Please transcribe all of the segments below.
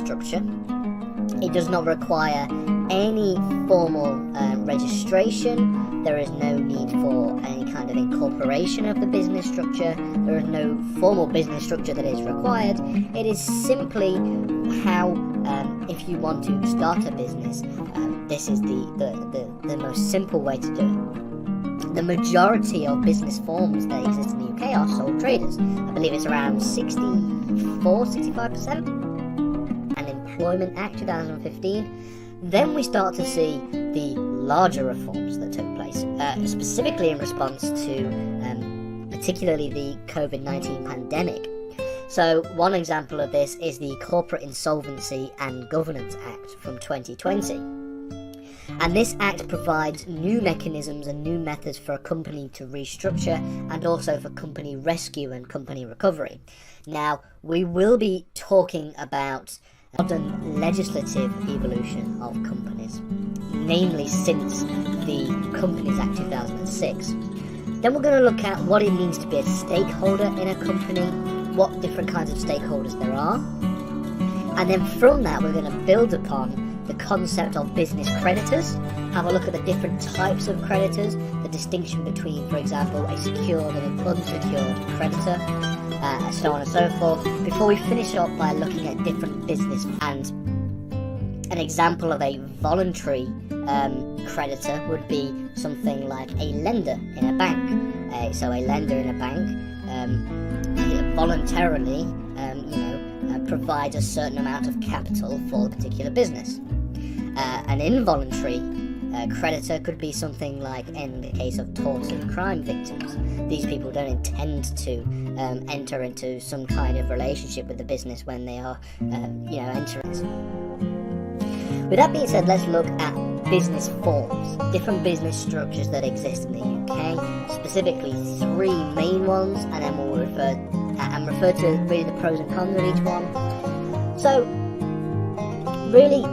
structure. It does not require any formal registration. There is no need for any kind of incorporation of the business structure. There is no formal business structure that is required. It is simply how, if you want to start a business, this is the most simple way to do it. The majority of business forms that exist in the UK are sole traders. I believe it's around 65%. And Employment Act 2015. Then we start to see the larger reforms that took place, specifically in response to particularly the COVID-19 pandemic. So one example of this is the Corporate Insolvency and Governance Act from 2020. And this act provides new mechanisms and new methods for a company to restructure and also for company rescue and company recovery. Now, we will be talking about modern legislative evolution of companies, namely since the Companies Act 2006. Then we're going to look at what it means to be a stakeholder in a company, what different kinds of stakeholders there are, and then from that we're going to build upon the concept of business creditors, have a look at the different types of creditors, the distinction between, for example, a secured and an unsecured creditor, so on and so forth, before we finish up by looking at different business. And an example of a voluntary creditor would be something like a lender in a bank. So a lender in a bank voluntarily provides a certain amount of capital for a particular business. An involuntary creditor could be something like, in the case of tort and crime victims, these people don't intend to enter into some kind of relationship with the business when they are entering it. With that being said, let's look at business forms, different business structures that exist in the UK, specifically three main ones, and then we'll refer to really the pros and cons of each one. So really,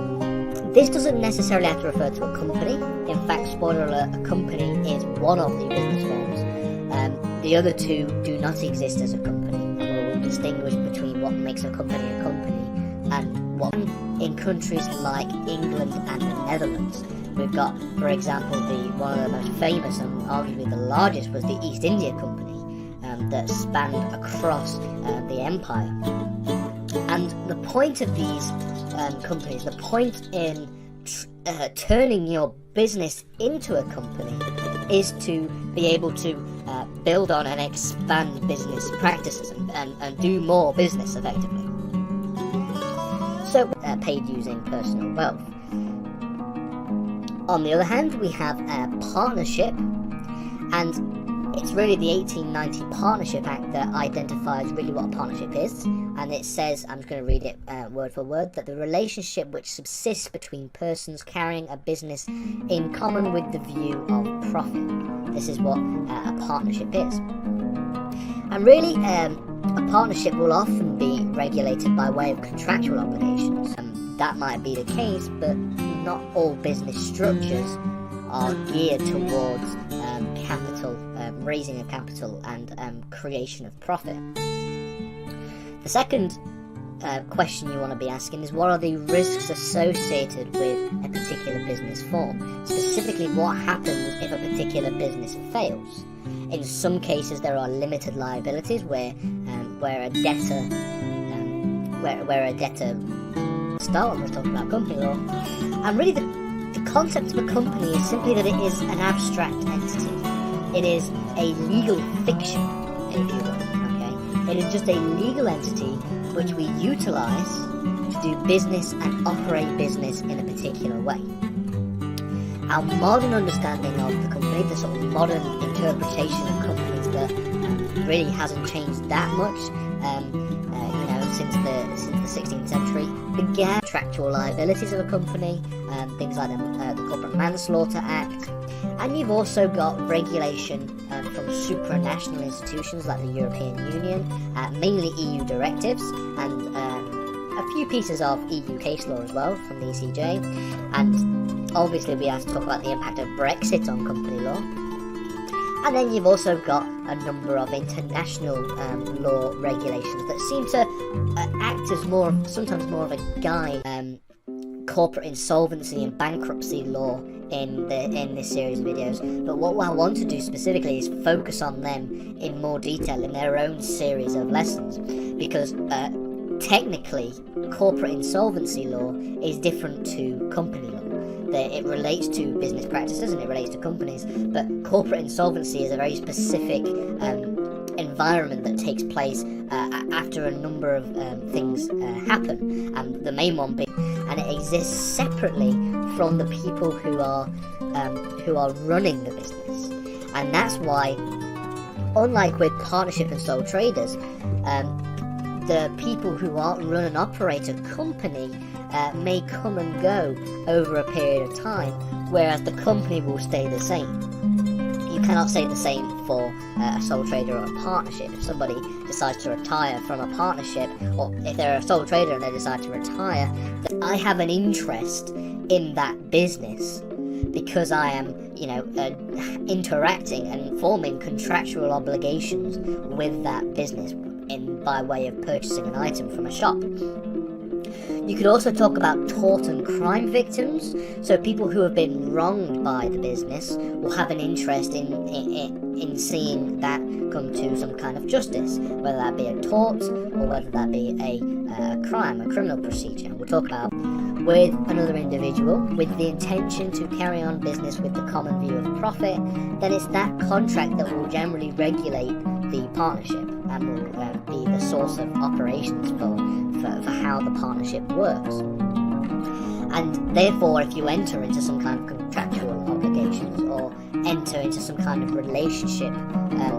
this doesn't necessarily have to refer to a company. In fact, spoiler alert, a company is one of the business forms. The other two do not exist as a company, and we'll distinguish between what makes a company and what. In countries like England and the Netherlands, we've got, for example, one of the most famous and arguably the largest was the East India Company, that spanned across the empire. And the point of these companies, the point in turning your business into a company is to be able to build on and expand business practices and do more business effectively. So, paid using personal wealth. On the other hand, we have a partnership, and it's really the 1890 Partnership Act that identifies really what a partnership is, and it says, I'm just going to read it word for word, that the relationship which subsists between persons carrying a business in common with the view of profit. This is what a partnership is. And really, a partnership will often be regulated by way of contractual obligations. That might be the case, but not all business structures are geared towards capital, raising of capital and creation of profit. The second question you want to be asking is, what are the risks associated with a particular business form? Specifically, what happens if a particular business fails? In some cases, there are limited liabilities where a debtor start when we're talking about company law. And really, the concept of a company is simply that it is an abstract entity. It is a legal fiction, if you will. Okay, it is just a legal entity which we utilize to do business and operate business in a particular way. Our modern understanding of the company, the sort of modern interpretation of companies that really hasn't changed that much, since the 16th century, began contractual liabilities of a company, things like the Corporate Manslaughter Act, and you've also got regulation from supranational institutions like the European Union, mainly EU directives, and a few pieces of EU case law as well from the ECJ, and obviously we have to talk about the impact of Brexit on company law. And then you've also got a number of international law regulations that seem to act act as sometimes more of a guide, corporate insolvency and bankruptcy law in this series of videos. But what I want to do specifically is focus on them in more detail in their own series of lessons, because technically corporate insolvency law is different to company law. It relates to business practices and it relates to companies, but corporate insolvency is a very specific environment that takes place after a number of things happen, and the main one being, and it exists separately from the people who are running the business. And that's why, unlike with partnership and sole traders, the people who run and operate a company may come and go over a period of time, whereas the company will stay the same. You cannot say the same for a sole trader or a partnership. If somebody decides to retire from a partnership, or if they're a sole trader and they decide to retire, I have an interest in that business because I am, interacting and forming contractual obligations with that business by way of purchasing an item from a shop. You could also talk about tort and crime victims. So people who have been wronged by the business will have an interest in seeing that come to some kind of justice, whether that be a tort or whether that be a crime, a criminal procedure. We'll talk about with another individual with the intention to carry on business with the common view of profit, then it's that contract that will generally regulate the partnership and will be the source of operations for how the partnership works. And therefore, if you enter into some kind of contractual obligations or enter into some kind of relationship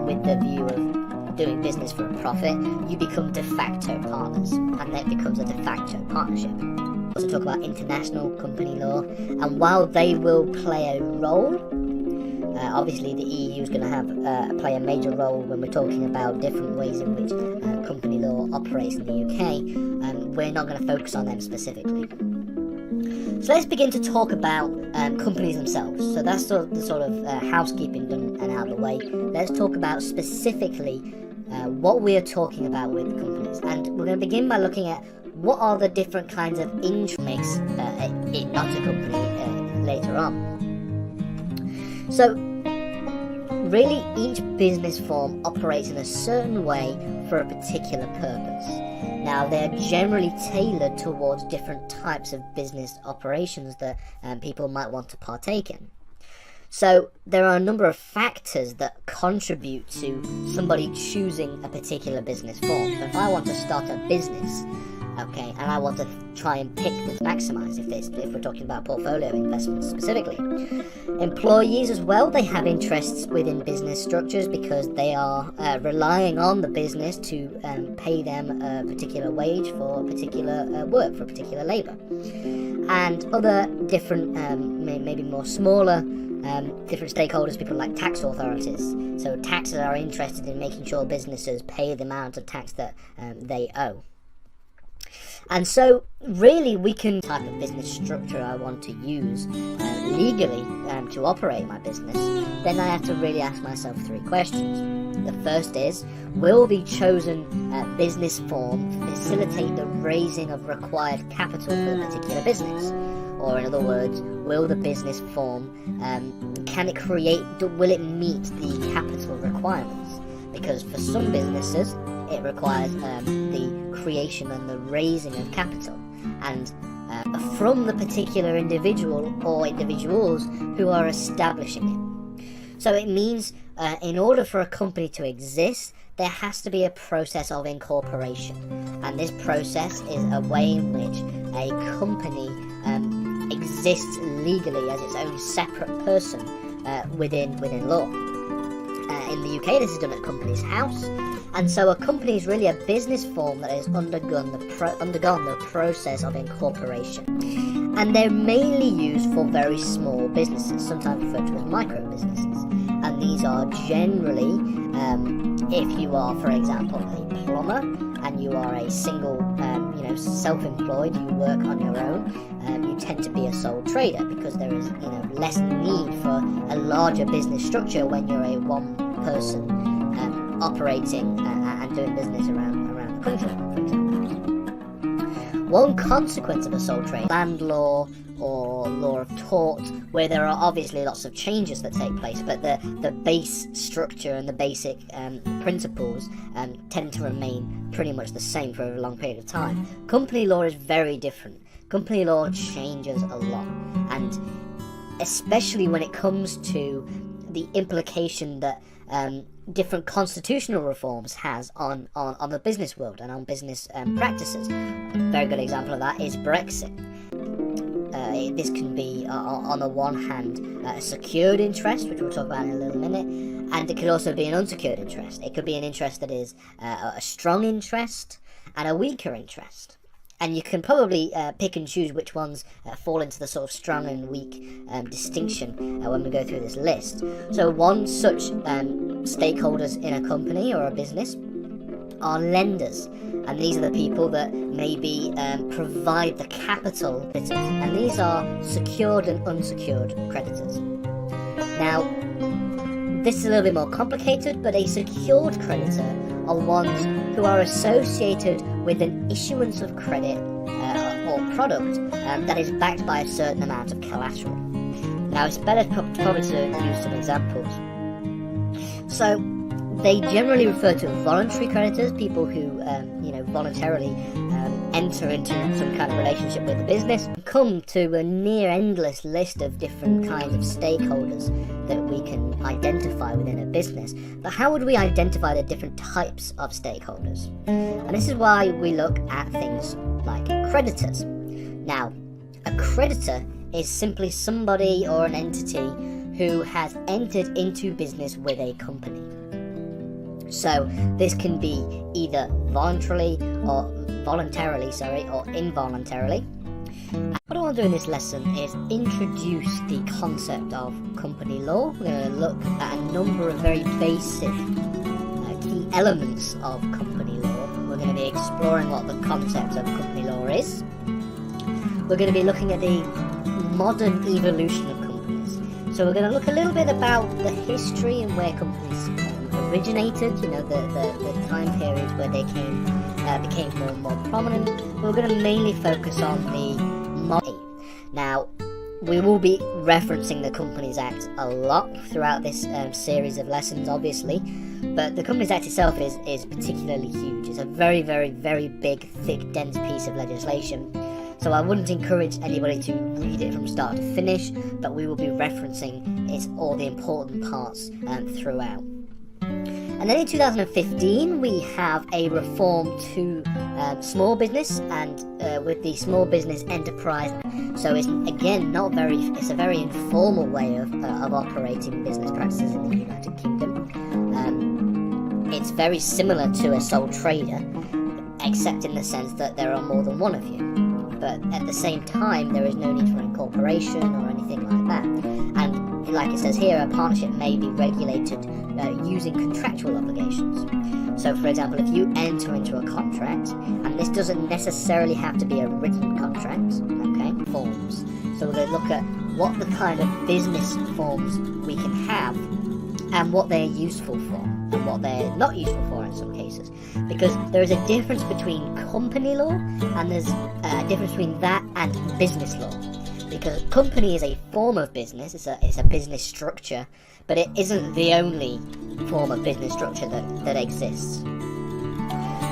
with the view of doing business for a profit, you become de facto partners, and that becomes a de facto partnership. We also talk about international company law, and while they will play a role, obviously the EU is going to play a major role when we're talking about different ways in which company law operates in the UK, we're not going to focus on them specifically. So let's begin to talk about companies themselves. So that's the sort of housekeeping done and out of the way. Let's talk about specifically what we are talking about with companies, and we're going to begin by looking at what are the different kinds of interest makes it not a company later on. So really, each business form operates in a certain way for a particular purpose. Now, they're generally tailored towards different types of business operations that people might want to partake in. So there are a number of factors that contribute to somebody choosing a particular business form. So if I want to start a business, okay, and I want to try and pick to maximize, if we're talking about portfolio investments specifically. Employees as well, they have interests within business structures because they are relying on the business to pay them a particular wage for particular work, for particular labor. And other different, maybe more smaller, different stakeholders, people like tax authorities. So taxes are interested in making sure businesses pay the amount of tax that they owe. And so really we can type of business structure I want to use legally to operate my business, then I have to really ask myself three questions. The first is, will the chosen business form facilitate the raising of required capital for the particular business? Or in other words, will the business form, will it meet the capital requirements? Because for some businesses, it requires the creation and the raising of capital, and from the particular individual or individuals who are establishing it. So it means in order for a company to exist, there has to be a process of incorporation, and this process is a way in which a company exists legally as its own separate person within law. In the UK, this is done at Companies House, and so a company is really a business form that has undergone the process of incorporation. And they're mainly used for very small businesses, sometimes referred to as micro businesses. And these are generally, if you are, for example, a plumber, and you are a single, self-employed, you work on your own, you tend to be a sole trader because there is, less need for a larger business structure when you're a one-person operating and doing business around the country, for example. one consequence of a sole trader, land law or law of tort, where there are obviously lots of changes that take place, but the base structure and the basic principles tend to remain pretty much the same for a long period of time. Company law is very different. Company law changes a lot, and especially when it comes to the implication that different constitutional reforms has on the business world and on business practices. A very good example of that is Brexit. This can be, on the one hand, a secured interest, which we'll talk about in a little minute, and it could also be an unsecured interest. It could be an interest that is a strong interest and a weaker interest. And you can probably pick and choose which ones fall into the sort of strong and weak distinction when we go through this list. So one such stakeholders in a company or a business are lenders, and these are the people that maybe provide the capital, and these are secured and unsecured creditors. Now, this is a little bit more complicated, but a secured creditor are ones who are associated with an issuance of credit or product that is backed by a certain amount of collateral. Now, it's better probably to use some examples. So, they generally refer to voluntary creditors, people who, voluntarily enter into some kind of relationship with the business. Come to a near endless list of different kinds of stakeholders that we can identify within a business. But how would we identify the different types of stakeholders? And this is why we look at things like creditors. Now, a creditor is simply somebody or an entity who has entered into business with a company. So this can be either voluntarily or involuntarily. What I want to do in this lesson is introduce the concept of company law. We're going to look at a number of very basic key elements of company law. We're going to be exploring what the concept of company law is. We're going to be looking at the modern evolution of companies. So we're going to look a little bit about the history and where companies originated, the time periods where they became more and more prominent. We're going to mainly focus on the modern. Now, we will be referencing the Companies Act a lot throughout this series of lessons, obviously, but the Companies Act itself is particularly huge. It's a very, very, very big, thick, dense piece of legislation. So I wouldn't encourage anybody to read it from start to finish, but we will be referencing all the important parts throughout. And then in 2015, we have a reform to small business and with the small business enterprise. So it's again it's a very informal way of operating business practices in the United Kingdom. It's very similar to a sole trader, except in the sense that there are more than one of you. But at the same time, there is no need for incorporation or anything like that. And like it says here, a partnership may be regulated using contractual obligations. So, for example, if you enter into a contract, and this doesn't necessarily have to be a written contract, okay, forms. So we're going to look at what the kind of business forms we can have and what they're useful for and what they're not useful for in some cases. Because there is a difference between company law and there's a difference between that and business law. Because company is a form of business, it's a business structure, but it isn't the only form of business structure that exists.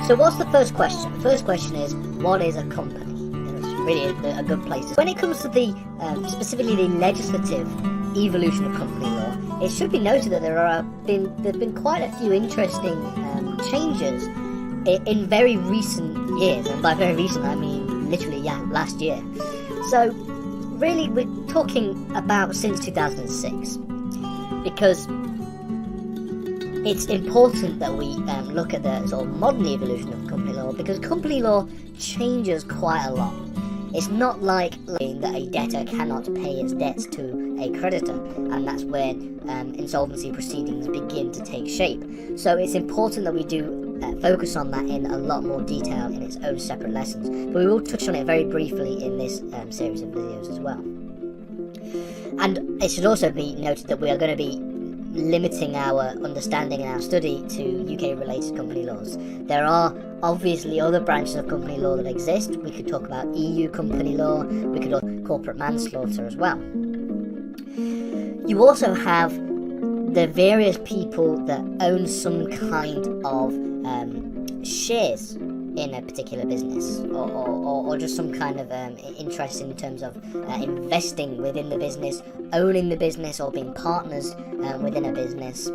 So what's the first question? The first question is, what is a company? And it's really a good place to. When it comes to the specifically the legislative evolution of company law, it should be noted that there have been quite a few interesting changes in very recent years, and by very recent I mean literally last year. So really we're talking about since 2006, because it's important that we look at the sort of modern evolution of company law, because company law changes quite a lot. It's not like that a debtor cannot pay its debts to a creditor, and that's when insolvency proceedings begin to take shape. So it's important that we do focus on that in a lot more detail in its own separate lessons, but we will touch on it very briefly in this series of videos as well. And it should also be noted that we are going to be limiting our understanding and our study to UK related company laws. There are obviously other branches of company law that exist. We could talk about EU company law, we could talk corporate manslaughter as well. You also have the various people that own some kind of shares in a particular business, or just some kind of interest in terms of investing within the business, owning the business, or being partners within a business.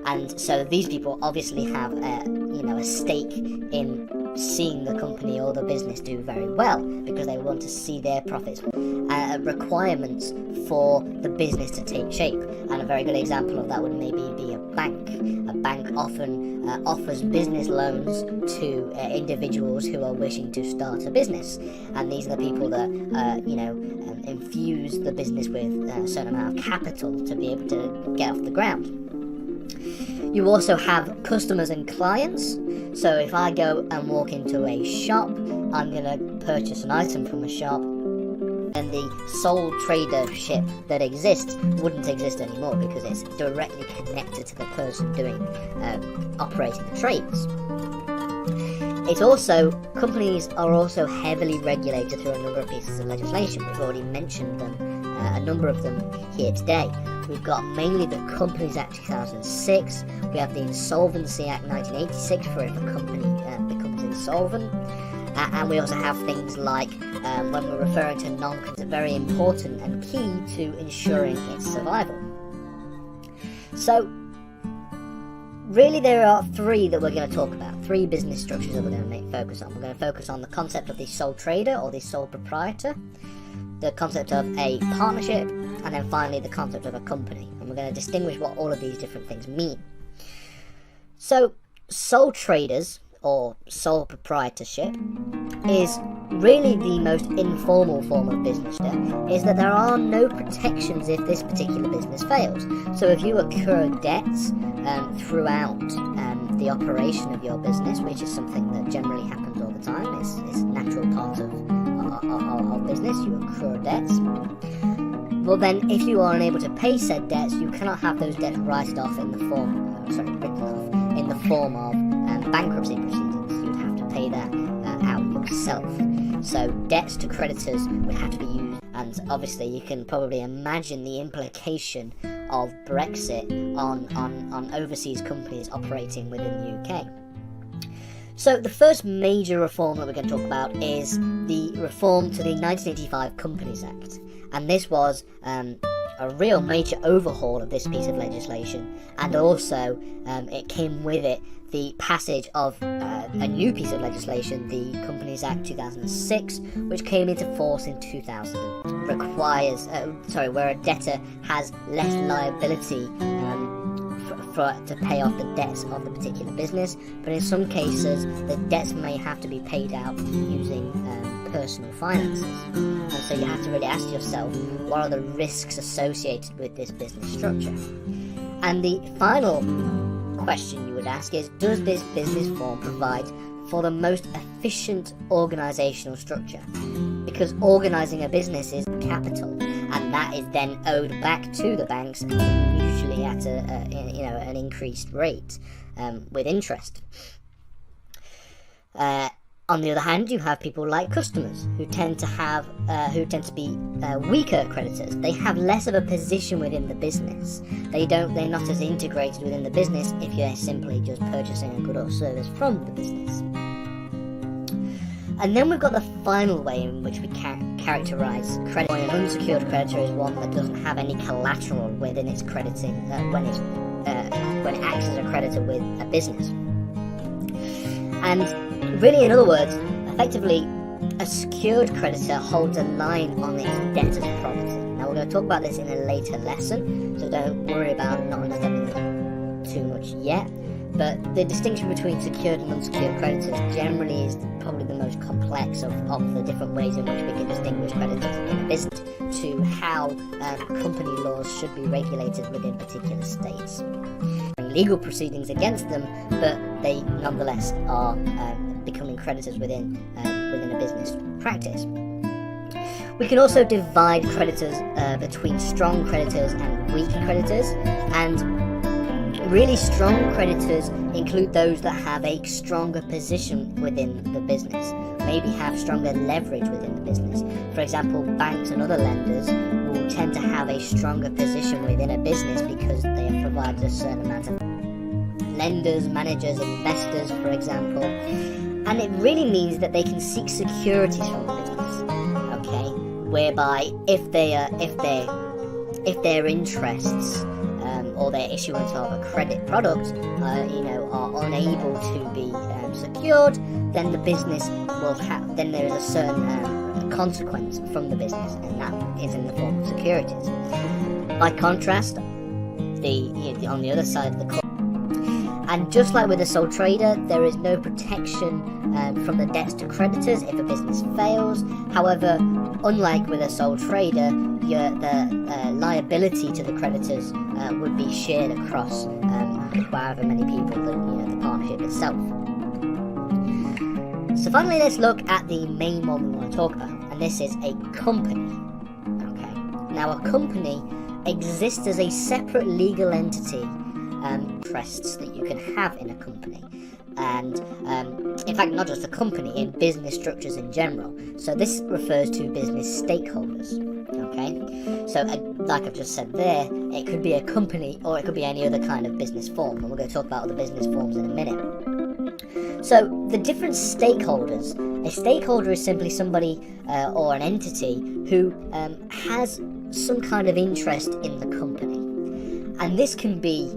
And so these people obviously have a stake in seeing the company or the business do very well, because they want to see their profits. Requirements for the business to take shape, and a very good example of that would maybe be a bank. A bank often offers business loans to individuals who are wishing to start a business, and these are the people that infuse the business with a certain amount of capital to be able to get off the ground. You also have customers and clients. So if I go and walk into a shop, I'm going to purchase an item from a shop, and the sole tradership that exists wouldn't exist anymore, because it's directly connected to the person operating the trades. Companies are also heavily regulated through a number of pieces of legislation. We've already mentioned them, a number of them here today. We've got mainly the Companies Act 2006, we have the Insolvency Act 1986 for if a company becomes insolvent, and we also have things like, when we're referring to non-compete, very important and key to ensuring its survival. So, really there are three that we're going to talk about, three business structures that we're going to focus on. We're going to focus on the concept of the sole trader or the sole proprietor, the concept of a partnership, and then finally the concept of a company. And we're going to distinguish what all of these different things mean. So, sole traders or sole proprietorship is really the most informal form of business is that there are no protections if this particular business fails. So if you incur debts throughout the operation of your business, which is something that generally happens all the time, it's a natural part of business, you incur debts. Well then, if you are unable to pay said debts, you cannot have those debts written off in the form of bankruptcy proceedings. You'd have to pay that out yourself. So debts to creditors would have to be used, and obviously you can probably imagine the implication of Brexit on overseas companies operating within the UK. So the first major reform that we're going to talk about is the reform to the 1985 Companies Act, and this was a real major overhaul of this piece of legislation, and also it came with it the passage of a new piece of legislation, the Companies Act 2006, which came into force in 2000, where a debtor has less liability to pay off the debts of the particular business, but in some cases the debts may have to be paid out using personal finances. And so you have to really ask yourself, what are the risks associated with this business structure? And the final question you would ask is, does this business form provide for the most efficient organizational structure? Because organizing a business is capital, and that is then owed back to the banks, usually at an increased rate with interest. On the other hand, you have people like customers who tend to be weaker creditors. They have less of a position within the business. They're not as integrated within the business if you're simply just purchasing a good or service from the business. And then we've got the final way in which we characterize credit. An unsecured creditor is one that doesn't have any collateral within its crediting when it acts as a creditor with a business. And really, in other words, effectively, a secured creditor holds a line on its debtor's property. Now, we're going to talk about this in a later lesson, so don't worry about not understanding it too much yet. But the distinction between secured and unsecured creditors generally is probably the most complex of the different ways in which we can distinguish creditors in a business to how company laws should be regulated within particular states. Legal proceedings against them, but they nonetheless are becoming creditors within a business practice. We can also divide creditors between strong creditors and weak creditors, and Really strong creditors include those that have a stronger position within the business, maybe have stronger leverage within the business. For example, banks and other lenders will tend to have a stronger position within a business because they have provided a certain amount of lenders, managers, investors, for example. And it really means that they can seek securities from the business, okay? Whereby if their interests or their issuance of a credit product, are unable to be secured, then the business will have. Then there is a certain consequence from the business, and that is in the form of securities. By contrast, on the other side of the coin. And just like with a sole trader, there is no protection from the debts to creditors if a business fails. However, unlike with a sole trader, the liability to the creditors would be shared across however many people the partnership itself. So finally, let's look at the main one we want to talk about, and this is a company. Okay. Now, a company exists as a separate legal entity. Interests that you can have in a company, and in fact not just a company, in business structures in general. So this refers to business stakeholders. Okay, so like I've just said there, it could be a company or it could be any other kind of business form, and we're going to talk about other business forms in a minute. So the different stakeholders. A stakeholder is simply somebody or an entity who has some kind of interest in the company. And this can be